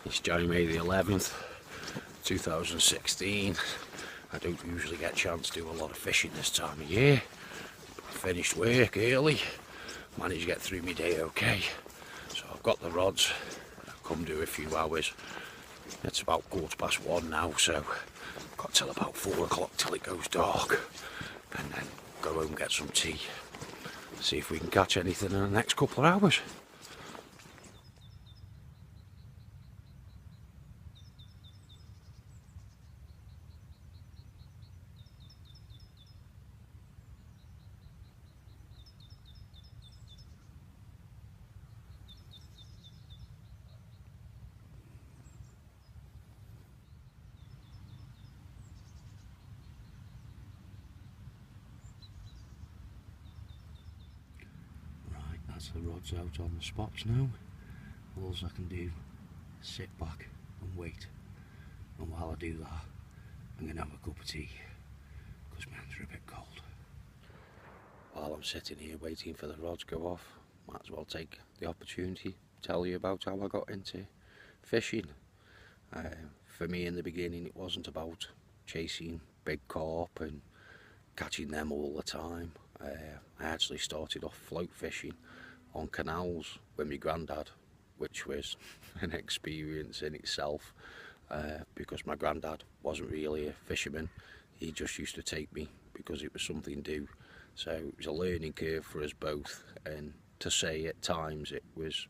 It's January the 11th, 2016. I don't usually get a chance to do a lot of fishing this time of year. I finished work early, managed to get through my day okay. So I've got the rods, come do a few hours. It's about 1:15 now, so got till about 4 o'clock till it goes dark. And then go home and get some tea. See if we can catch anything in the next couple of hours. That's the rods out on the spots now. All I can do is sit back and wait. And while I do that, I'm going to have a cup of tea because my hands are a bit cold. While I'm sitting here waiting for the rods to go off, might as well take the opportunity to tell you about how I got into fishing. For me in the beginning it wasn't about chasing big carp and catching them all the time. I actually started off float fishing on canals with my granddad, which was an experience in itself, because my granddad wasn't really a fisherman. He just used to take me because it was something to do. So it was a learning curve for us both, and to say at times it was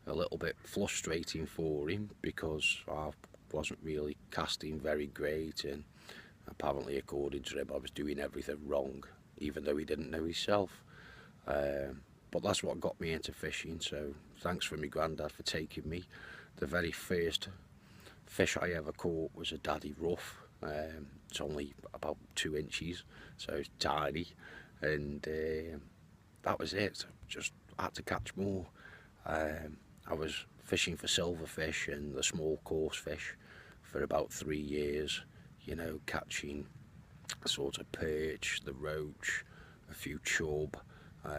a little bit frustrating for him because I wasn't really casting very great, and apparently according to him I was doing everything wrong, even though he didn't know himself. But that's what got me into fishing, so thanks for my granddad for taking me. The very first fish I ever caught was a daddy rough. It's only about 2 inches, so it's tiny, and that was it. Just had to catch more. I was fishing for silverfish and the small coarse fish for about 3 years, you know, catching sort of perch, the roach, a few chub,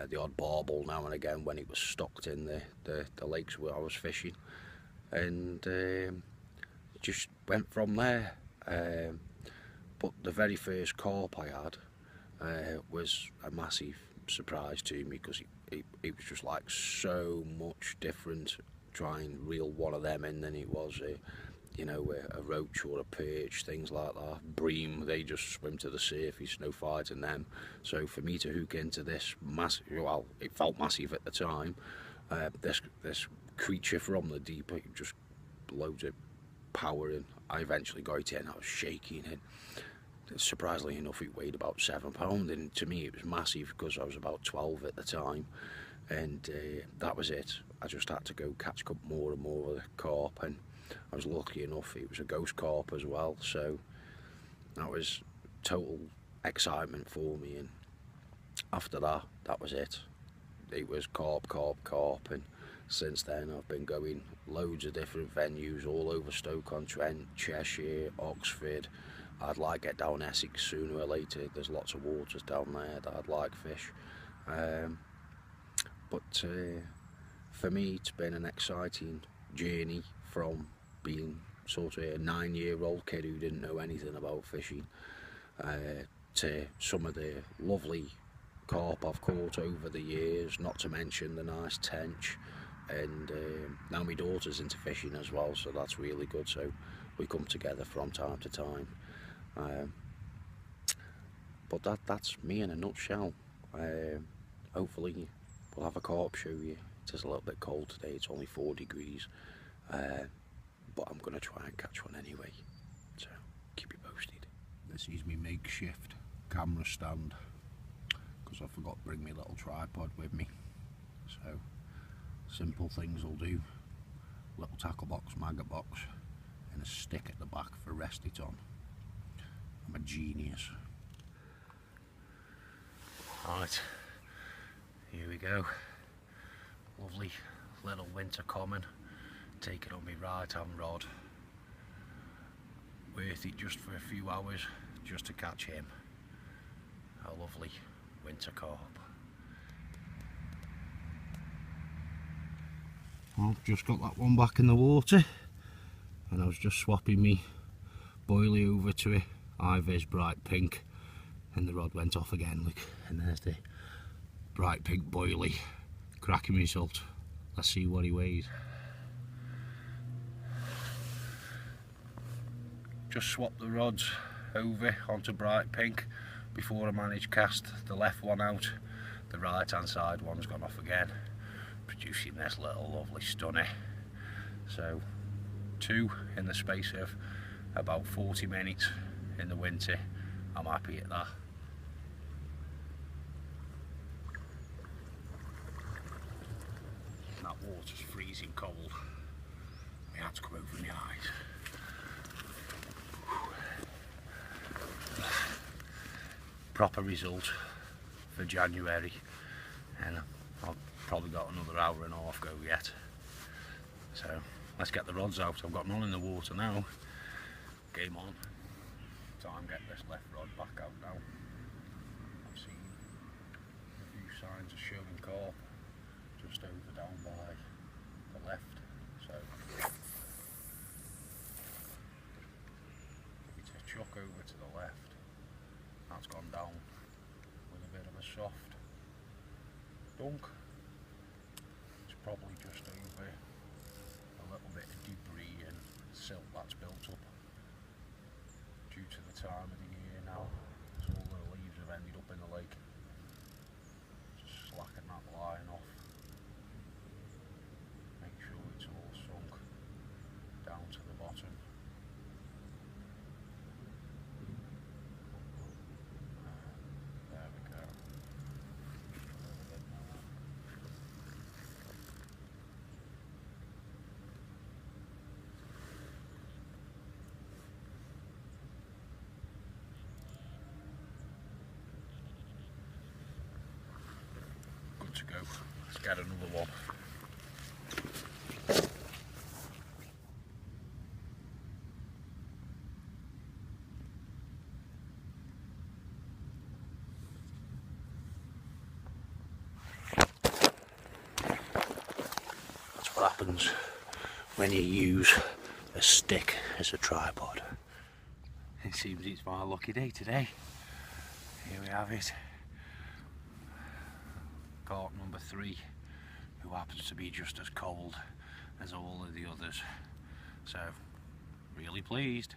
the odd barbel now and again when it was stocked in the lakes where I was fishing, and just went from there. But the very first carp I had was a massive surprise to me, because it was just like so much different trying to reel one of them in than it was you know, a roach or a perch, things like that. Bream, they just swim to the surface, no fight in them. So for me to hook into this massive, well, it felt massive at the time, this creature from the deep, it just loads of power, and I eventually got it in. I was shaking it. Surprisingly enough, it weighed about 7 pounds, and to me it was massive because I was about 12 at the time, and that was it. I just had to go catch up more and more of the carp, and I was lucky enough it was a ghost carp as well, so that was total excitement for me. And after that, that was it. It was carp, and since then I've been going loads of different venues all over Stoke-on-Trent, Cheshire, Oxford. I'd like to get down Essex sooner or later. There's lots of waters down there that I'd like fish. But for me it's been an exciting journey from being sort of a 9-year-old kid who didn't know anything about fishing, to some of the lovely carp I've caught over the years, not to mention the nice tench, and now my daughter's into fishing as well, so that's really good. So we come together from time to time. But that's me in a nutshell. Hopefully we'll have a carp show you. It is a little bit cold today, it's only 4 degrees, but I'm going to try and catch one anyway, so keep you posted. This is my makeshift camera stand, because I forgot to bring my little tripod with me, so simple things will do. Little tackle box, maggot box, and a stick at the back for rest it on. I'm a genius. Right, here we go. Lovely little winter common, taken on my right hand rod. Worth it just for a few hours just to catch him. A lovely winter carp. Well, just got that one back in the water. and I was just swapping me boilie over to it, Ivy's bright pink, and the rod went off again. Look, and there's the bright pink boilie. Cracking result. Let's see what he weighs. Just swapped the rods over onto bright pink before I managed cast the left one out. The right hand side one's gone off again, producing this little lovely stunner. So 2 in the space of about 40 minutes in the winter. I'm happy at that. And that water's freezing cold. My hands come over my eyes. Proper result for January, and I've probably got another hour and a half go yet. So let's get the rods out. I've got none in the water now. Game on. Time to get this left rod back out now. I've seen a few signs of showing carp just over down by the left. So it's a chuck over to the left. That's gone down with a bit of a soft dunk. It's probably just over a little bit of debris and silt that's built up due to the time of the year now. So all the leaves have ended up in the lake. Just slacken that line off. Make sure it's all sunk down to the bottom. To go. Let's get another one. That's what happens when you use a stick as a tripod. It seems it's my lucky day today. Here we have it. Carp number 3, who happens to be just as cold as all of the others. So, really pleased.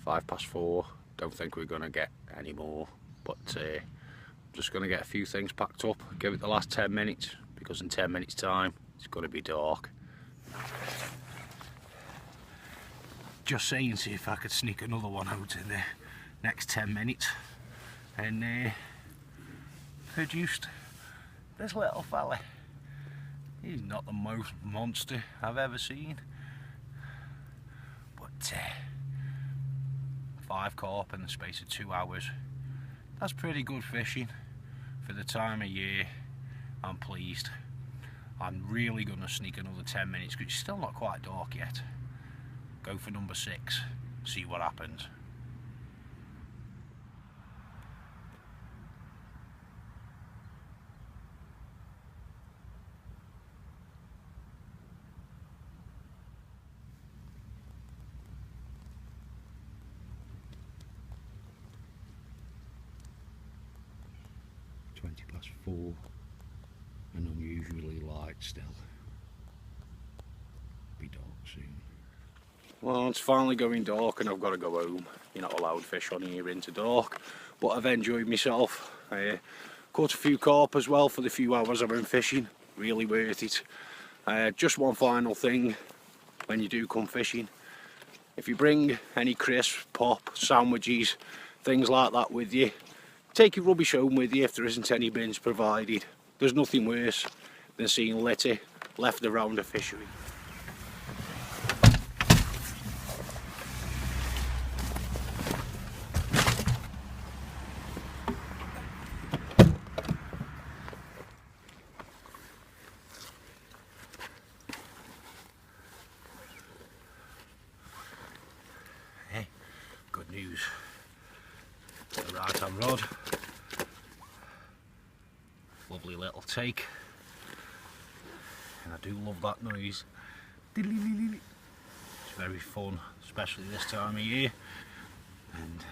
Five past 4, don't think we're going to get any more, but just going to get a few things packed up, give it the last 10 minutes, because in 10 minutes time it's going to be dark. Just saying, see if I could sneak another one out in the next 10 minutes, and produced this little fella. He's not the most monster I've ever seen, but 5 carp in the space of 2 hours. That's pretty good fishing for the time of year. I'm pleased. I'm really going to sneak another 10 minutes because it's still not quite dark yet. Go for number 6, see what happens. Past 4 and unusually light still. Be dark soon. Well, it's finally going dark and I've got to go home. You're not allowed fish on here into dark, but I've enjoyed myself. I caught a few carp as well for the few hours I've been fishing. Really worth it. Just one final thing when you do come fishing. If you bring any crisps, pop, sandwiches, things like that with you, take your rubbish home with you if there isn't any bins provided. There's nothing worse than seeing litter left the rounder fishery. Hey, good news. The right hand rod. Lovely little take. And I do love that noise. It's very fun, especially this time of year. And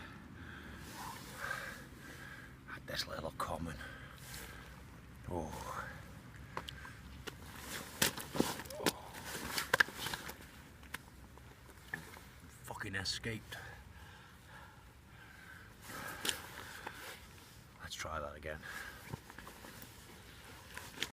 at this little common. Oh. Fucking escaped. Let's try that again.